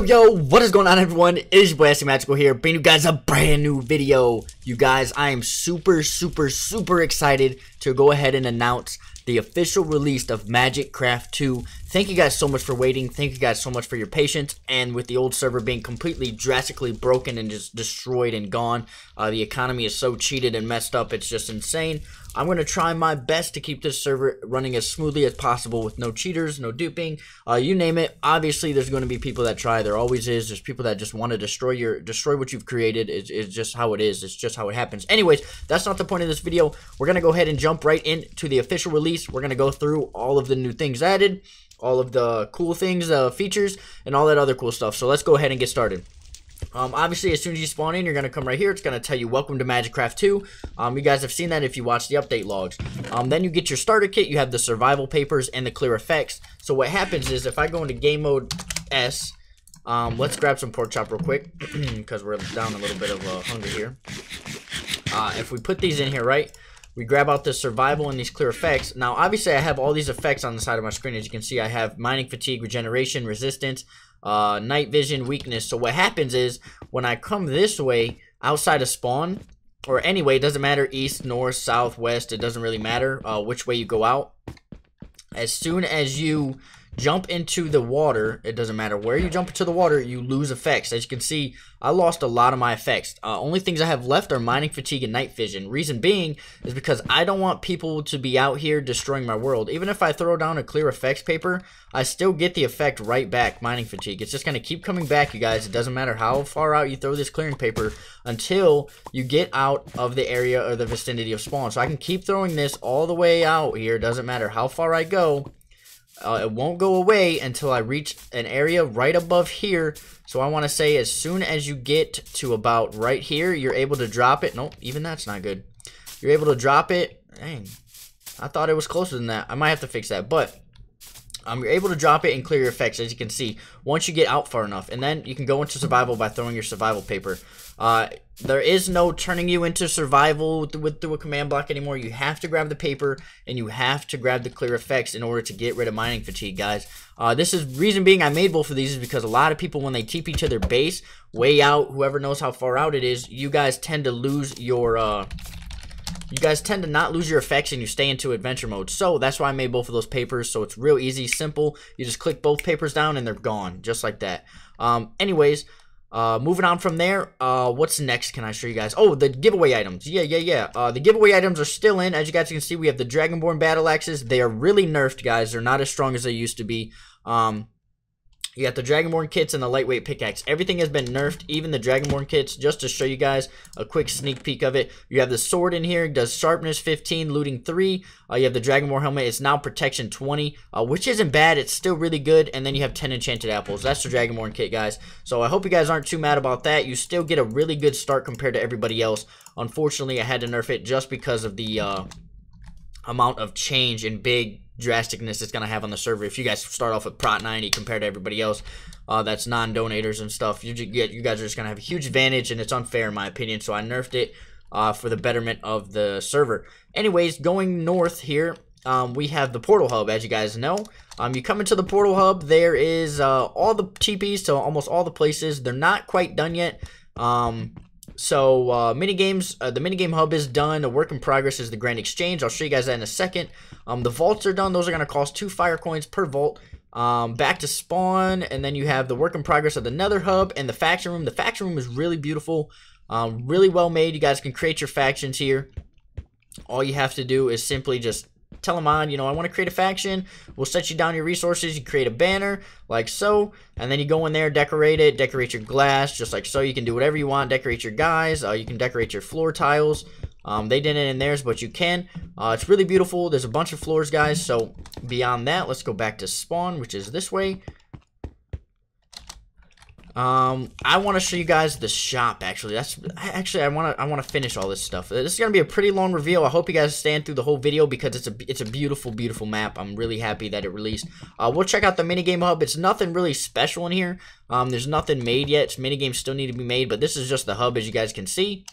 Yo, what is going on, everyone? It is your boy Magical here, bringing you guys a brand new video. You guys, I am super excited to go ahead and announce the official release of MagicCraft 2. Thank you guys so much for waiting. Thank you guys so much for your patience. And with the old server being completely drastically broken and just destroyed and gone, the economy is so cheated and messed up, it's just insane. I'm going to try my best to keep this server running as smoothly as possible with no cheaters, no duping, you name it. Obviously, there's going to be people that try. There always is. There's people that just want to destroy what you've created. It's just how it is. It's just how it happens. Anyways, that's not the point of this video. We're going to go ahead and jump right into the official release. We're going to go through all of the new things added, all of the cool things, features, and all that other cool stuff. So let's go ahead and get started. Obviously, as soon as you spawn in, you're going to come right here. It's going to tell you, welcome to MagicCraft 2. You guys have seen that if you watch the update logs. Then you get your starter kit. You have the survival papers and the clear effects. So what happens is, if I go into game mode S, let's grab some pork chop real quick, because we're down a little bit of hunger here. If we put these in here, right, we grab out the survival and these clear effects. Now, obviously, I have all these effects on the side of my screen. As you can see, I have mining fatigue, regeneration, resistance, night vision, weakness. So what happens is, when I come this way outside of spawn, or anyway, it doesn't matter, east, north, south, west, it doesn't really matter which way you go out. As soon as you jump into the water, it doesn't matter where you jump into the water, you lose effects. As you can see, I lost a lot of my effects. Only things I have left are mining fatigue and night vision. Reason being is because I don't want people to be out here destroying my world. Even if I throw down a clear effects paper, I still get the effect right back, mining fatigue. It's just going to keep coming back, you guys. It doesn't matter how far out you throw this clearing paper until you get out of the area or the vicinity of spawn. So I can keep throwing this all the way out here. Doesn't matter how far I go. It won't go away until I reach an area right above here. So I want to say, as soon as you get to about right here, you're able to drop it. Nope, even that's not good. You're able to drop it. Dang, I thought it was closer than that. I might have to fix that, but you're able to drop it and clear your effects, as you can see, once you get out far enough. And then you can go into survival by throwing your survival paper. There is no turning you into survival through a command block anymore. You have to grab the paper and you have to grab the clear effects in order to get rid of mining fatigue, guys. This is reason being I made both of these is because a lot of people, when they TP to their base way out, whoever knows how far out it is, you guys tend to lose your you guys tend to not lose your effects and you stay into adventure mode. So that's why I made both of those papers. So it's real easy, simple. You just click both papers down and they're gone, just like that. Anyways, moving on from there, what's next can I show you guys? Oh, the giveaway items. The giveaway items are still in. As you guys can see, we have the Dragonborn battle axes. They are really nerfed, guys. They're not as strong as they used to be. You got the Dragonborn kits and the lightweight pickaxe. Everything has been nerfed, even the Dragonborn kits, just to show you guys a quick sneak peek of it. You have the sword in here. It does sharpness 15, looting 3. You have the Dragonborn helmet. It's now protection 20, which isn't bad. It's still really good. And then you have 10 enchanted apples. That's the Dragonborn kit, guys. So I hope you guys aren't too mad about that. You still get a really good start compared to everybody else. Unfortunately, I had to nerf it just because of the amount of change and big drasticness it's going to have on the server. If you guys start off with Prot 90 compared to everybody else that's non-donators and stuff, you guys are just going to have a huge advantage, and it's unfair in my opinion. So I nerfed it for the betterment of the server. Anyways, going north here, we have the portal hub. As you guys know, you come into the portal hub, there is all the TPs to almost all the places. They're not quite done yet. So mini games, the minigame hub is done. A work in progress is the grand exchange. I'll show you guys that in a second. The vaults are done. Those are going to cost 2 fire coins per vault. Back to spawn, and then you have the work in progress of the nether hub and the faction room. The faction room is really beautiful, really well made. You guys can create your factions here. All you have to do is simply just tell them on, I want to create a faction. We'll set you down your resources. You create a banner like so, and then you go in there, decorate it, decorate your glass just like so. You can do whatever you want, decorate your guys. You can decorate your floor tiles. They did it in theirs, but you can. It's really beautiful. There's a bunch of floors, guys. So beyond that, let's go back to spawn, which is this way. I want to show you guys the shop. Actually, I want to finish all this stuff. This is gonna be a pretty long reveal. I hope you guys stand through the whole video because it's a beautiful map. I'm really happy that it released. We'll check out the minigame hub. It's nothing really special in here. There's nothing made yet. Minigames still need to be made, but this is just the hub, as you guys can see.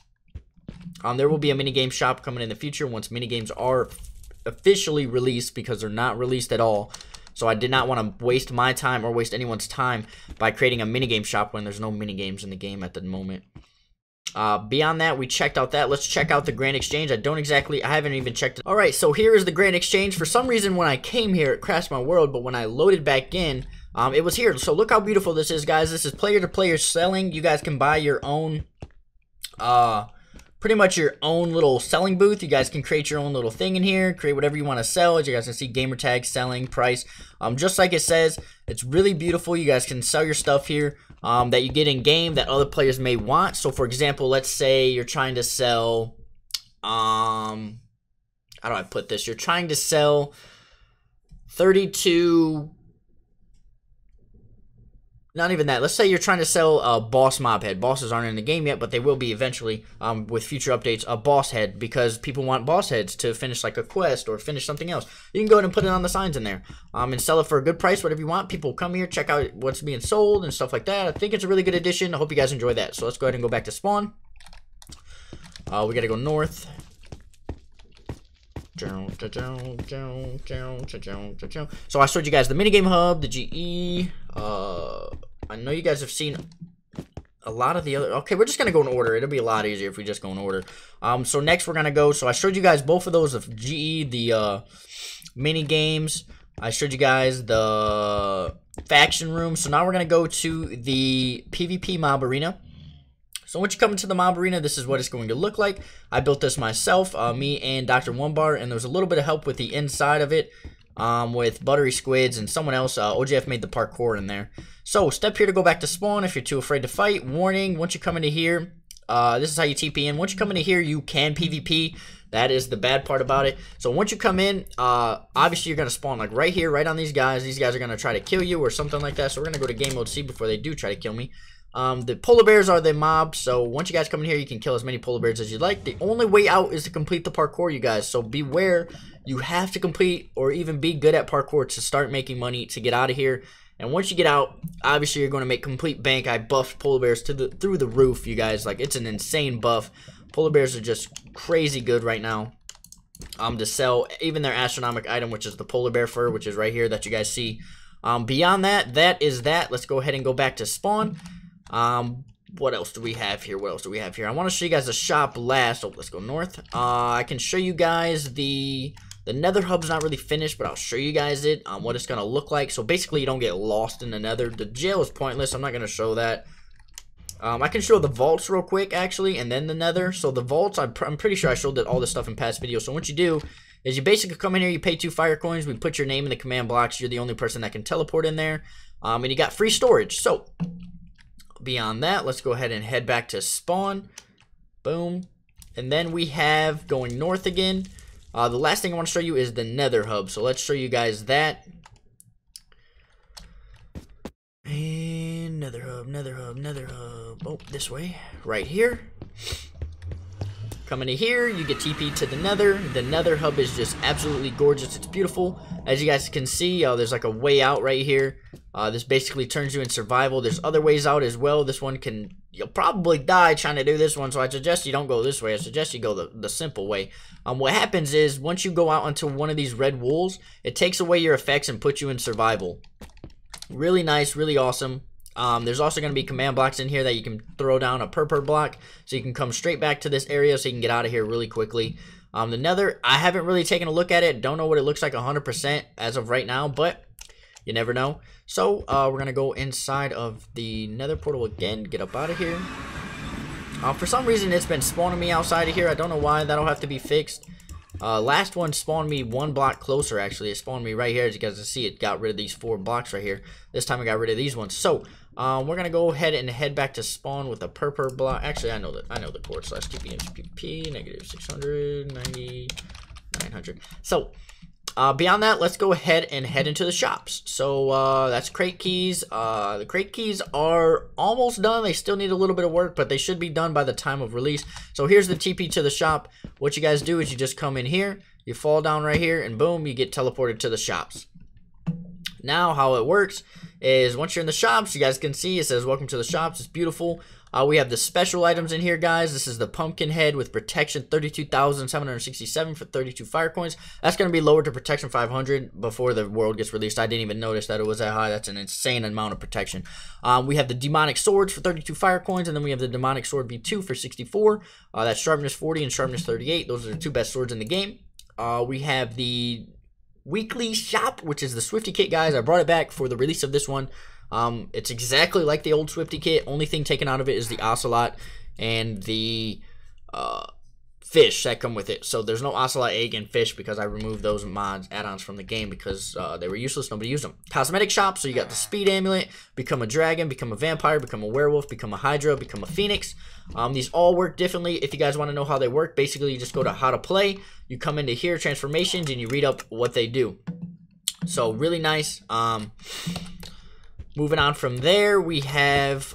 There will be a minigame shop coming in the future once minigames are officially released, because they're not released at all. So I did not want to waste my time or waste anyone's time by creating a minigame shop when there's no minigames in the game at the moment. Beyond that, we checked out that. Let's check out the Grand Exchange. I haven't even checked it. Alright, so here is the Grand Exchange. For some reason, when I came here, it crashed my world, but when I loaded back in, it was here. So look how beautiful this is, guys. This is player-to-player selling. You guys can buy your own, pretty much your own little selling booth. You guys can create your own little thing in here, create whatever you want to sell. As you guys can see, gamer tag, selling, price. Just like it says, it's really beautiful. You guys can sell your stuff here. That you get in game that other players may want. So for example, let's say you're trying to sell, how do I put this? You're trying to sell 32, not even that. Let's say you're trying to sell a boss mob head. Bosses aren't in the game yet, but they will be eventually with future updates, a boss head, because people want boss heads to finish like a quest or finish something else. You can go ahead and put it on the signs in there and sell it for a good price, whatever you want. People come here, check out what's being sold and stuff like that. I think it's a really good addition. I hope you guys enjoy that. So let's go ahead and go back to spawn. We got to go north. So I showed you guys the minigame hub, the GE. I know you guys have seen a lot of the other. Okay, we're just gonna go in order. It'll be a lot easier if we just go in order. So next we're gonna go. So I showed you guys both of those of GE, the mini games. I showed you guys the faction room. So now we're gonna go to the PvP mob arena. So once you come into the mob arena, this is what it's going to look like. I built this myself, me and Dr. One Bar, and there was a little bit of help with the inside of it, with Buttery Squids and someone else. OJF made the parkour in there. So step here to go back to spawn if you're too afraid to fight. Warning, once you come into here, this is how you TP in. Once you come into here, you can PvP. That is the bad part about it. So once you come in, obviously you're going to spawn like right here, right on these guys. These guys are going to try to kill you or something like that. So we're going to go to game mode C before they do try to kill me. The polar bears are the mob, so once you guys come in here, you can kill as many polar bears as you like. The only way out is to complete the parkour, you guys, so beware. You have to complete or even be good at parkour to start making money to get out of here. And once you get out, obviously you're going to make complete bank. I buffed polar bears through the roof, you guys. Like, it's an insane buff. Polar bears are just crazy good right now. To sell even their astronomical item, which is the polar bear fur, which is right here that you guys see. Beyond that, that is that. Let's go ahead and go back to spawn. What else do we have here? I want to show you guys the shop last. Oh, let's go north. I can show you guys the nether hub's not really finished, but I'll show you guys it, what it's going to look like. So basically you don't get lost in the nether. The jail is pointless. I'm not going to show that. I can show the vaults real quick actually, and then the nether. So the vaults, I'm pretty sure I showed all this stuff in past videos. So what you do is you basically come in here, you pay 2 fire coins, we put your name in the command blocks. You're the only person that can teleport in there, and you got free storage. So beyond that, let's go ahead and head back to spawn. Boom. And then we have going north again. The last thing I want to show you is the nether hub. So let's show you guys that. And nether hub. Oh, this way. Right here. Coming to here, you get TP to the nether. The nether hub is just absolutely gorgeous. It's beautiful. As you guys can see, there's like a way out right here. This basically turns you in survival. There's other ways out as well. This one you'll probably die trying to do this one, so I suggest you don't go this way. I suggest you go the simple way. What happens is, once you go out onto one of these red walls, it takes away your effects and puts you in survival. Really nice, really awesome. There's also going to be command blocks in here that you can throw down a purple block, so you can come straight back to this area so you can get out of here really quickly. The nether, I haven't really taken a look at it. Don't know what it looks like 100% as of right now, but you never know. So we're going to go inside of the nether portal again, get up out of here. For some reason, it's been spawning me outside of here. I don't know why. That'll have to be fixed. Last one spawned me 1 block closer, actually. It spawned me right here. As you guys can see, it got rid of these 4 blocks right here. This time I got rid of these ones. So we're going to go ahead and head back to spawn with a purple block. Actually, I know the code / TP negative 600, 90, 900. So beyond that, let's go ahead and head into the shops. So that's crate keys. The crate keys are almost done. They still need a little bit of work, but they should be done by the time of release. So here's the TP to the shop. What you guys do is you just come in here, you fall down right here, and boom, you get teleported to the shops. Now how it works is, once you're in the shops, you guys can see it says welcome to the shops. It's beautiful. We have the special items in here, guys. This is the pumpkin head with protection 32,767 for 32 fire coins. That's going to be lowered to protection 500 before the world gets released. I didn't even notice that it was that high. That's an insane amount of protection. We have the demonic swords for 32 fire coins, and then we have the demonic sword V2 for 64. That's sharpness 40 and sharpness 38. Those are the two best swords in the game. We have the weekly shop, which is the Swifty kit, guys. I brought it back for the release of this one. It's exactly like the old Swifty kit. Only thing taken out of it is the ocelot and the fish that come with it. So there's no ocelot, egg, and fish because I removed those mods add-ons from the game because they were useless. Nobody used them. Cosmetic shop. So you got the speed amulet, become a dragon, become a vampire, become a werewolf, become a hydra, become a phoenix. These all work differently. If you guys want to know how they work, basically you just go to how to play. You come into here, transformations, and you read up what they do. So really nice. Moving on from there, we have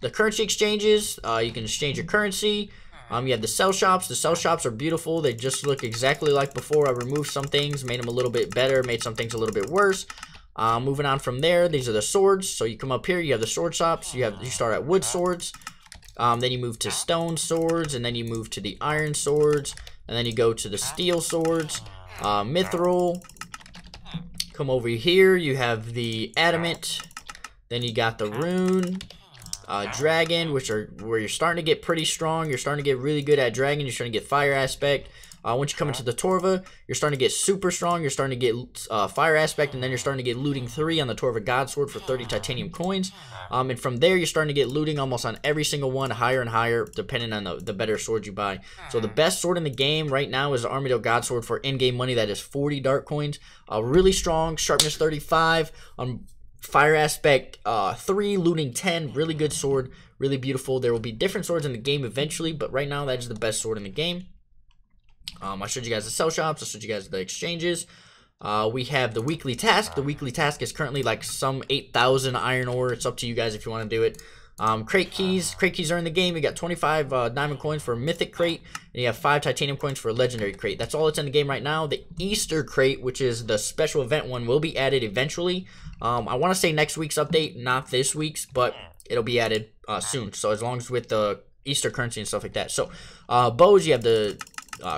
the currency exchanges. You can exchange your currency. You have the sell shops. The sell shops are beautiful. They just look exactly like before. I removed some things, made them a little bit better, made some things a little bit worse. Moving on from there, these are the swords. So you come up here, you have the sword shops. You start at wood swords. Then you move to stone swords, and then you move to the iron swords, and then you go to the steel swords, mithril. Come over here, you have the adamant, then you got the rune, dragon, which are where you're starting to get pretty strong. You're starting to get really good at dragon. You're starting to get fire aspect. Once you come into the Torva, you're starting to get super strong. You're starting to get fire aspect, and then you're starting to get looting 3 on the Torva God Sword for 30 titanium coins. And from there, you're starting to get looting almost on every single one, higher and higher, depending on the better sword you buy. So the best sword in the game right now is the Armadillo God Sword for in-game money. That is 40 dark coins. Really strong, sharpness 35, fire aspect 3, looting 10. Really good sword, really beautiful. There will be different swords in the game eventually, but right now that is the best sword in the game. I showed you guys the sell shops. I showed you guys the exchanges. We have the weekly task. The weekly task is currently like some 8,000 iron ore. It's up to you guys if you want to do it. Crate keys. Crate keys are in the game. You got 25 diamond coins for a mythic crate, and you have 5 titanium coins for a legendary crate. That's all that's in the game right now. The Easter crate, which is the special event one, will be added eventually. I want to say next week's update, not this week's, but it'll be added soon. So as long as with the Easter currency and stuff like that. So bows, you have the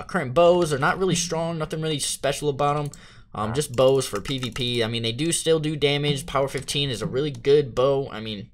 current bows. Are not really strong, nothing really special about them. Just bows for PvP. I mean, they do still do damage. Power 15 is a really good bow. I mean,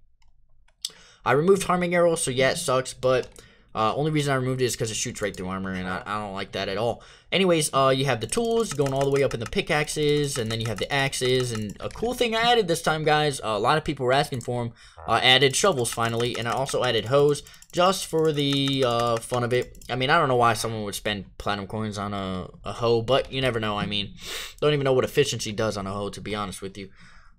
I removed harming arrow, so yeah, it sucks, but only reason I removed it is because it shoots right through armor, and I don't like that at all. Anyways, you have the tools going all the way up in the pickaxes, and then you have the axes, and a cool thing I added this time, guys, a lot of people were asking for them, added shovels finally, and I also added hoes, just for the fun of it. I mean, I don't know why someone would spend platinum coins on a hoe, but you never know. I mean, don't even know what efficiency does on a hoe, to be honest with you.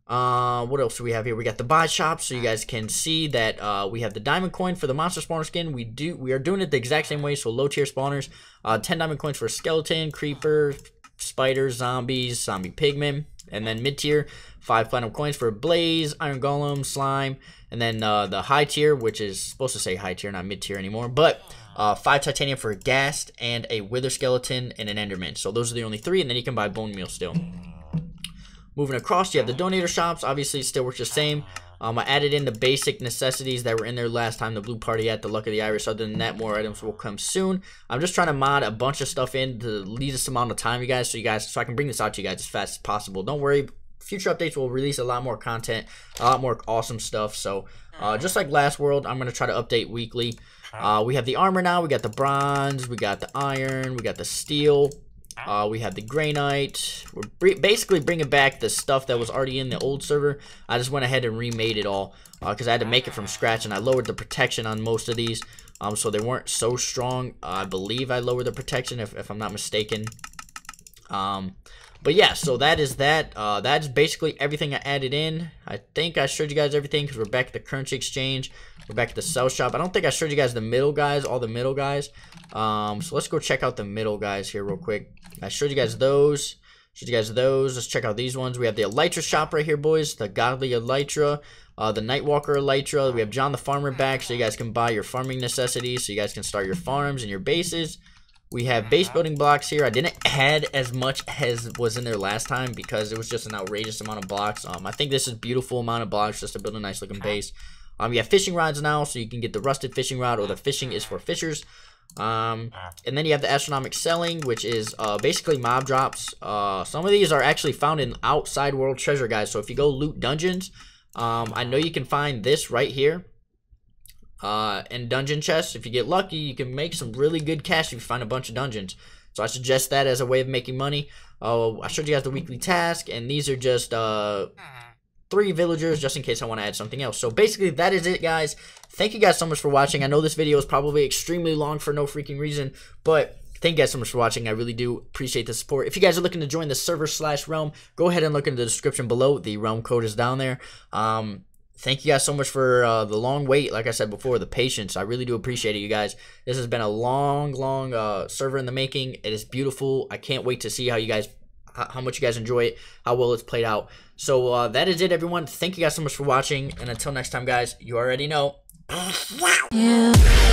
What else do we have here? We got the buy shop, so you guys can see that we have the diamond coin for the monster spawner skin. We are doing it the exact same way, so low tier spawners, 10 diamond coins for a skeleton, creeper, spiders, zombies, zombie pigmen, and then mid tier 5 platinum coins for a blaze, iron golem, slime, and then the high tier, which is supposed to say high tier, not mid tier anymore, but 5 titanium for a ghast and a wither skeleton and an enderman. So those are the only 3, and then you can buy bone meal still. Moving across, you have the donator shops. Obviously, it still works the same. I added in the basic necessities that were in there last time, the blue party hat, the luck of the iris. Other than that, more items will come soon. I'm just trying to mod a bunch of stuff in the least amount of time, you guys, so I can bring this out to you guys as fast as possible. Don't worry, future updates will release a lot more content, a lot more awesome stuff. So just like last world, I'm going to try to update weekly. We have the armor now. We got the bronze, we got the iron, we got the steel. We have the granite. We're basically bringing back the stuff that was already in the old server. I just went ahead and remade it all because I had to make it from scratch, and I lowered the protection on most of these so they weren't so strong. I believe I lowered the protection if I'm not mistaken. But yeah, so that is that. That's basically everything I added in. I think I showed you guys everything because we're back at the currency exchange. We're back at the sell shop. I don't think I showed you guys the middle guys, all the middle guys. So let's go check out the middle guys here real quick. I showed you guys those. Let's check out these ones. We have the Elytra shop right here, boys. The Godly Elytra. The Nightwalker Elytra. We have John the Farmer back, so you guys can buy your farming necessities, so you guys can start your farms and your bases. We have base building blocks here. I didn't add as much as was in there last time because it was just an outrageous amount of blocks. I think this is a beautiful amount of blocks just to build a nice looking base. You have fishing rods now, so you can get the rusted fishing rod, or the fishing is for fishers. And then you have the astronomic selling, which is basically mob drops. Some of these are actually found in outside world treasure, guys. So if you go loot dungeons, I know you can find this right here in dungeon chests. If you get lucky, you can make some really good cash if you find a bunch of dungeons. So I suggest that as a way of making money. I showed you guys the weekly task, and these are just 3 villagers, just in case I want to add something else. So basically, that is it, guys. Thank you guys so much for watching. I know this video is probably extremely long for no freaking reason, but thank you guys so much for watching. I really do appreciate the support. If you guys are looking to join the server/realm, go ahead and look in the description below. The realm code is down there. Thank you guys so much for the long wait. Like I said before, the patience. I really do appreciate it, you guys. This has been a long server in the making. It is beautiful. I can't wait to see how you guys, how much you guys enjoy it, how well it's played out. So that is it, everyone. Thank you guys so much for watching, and until next time, guys, you already know. Yeah.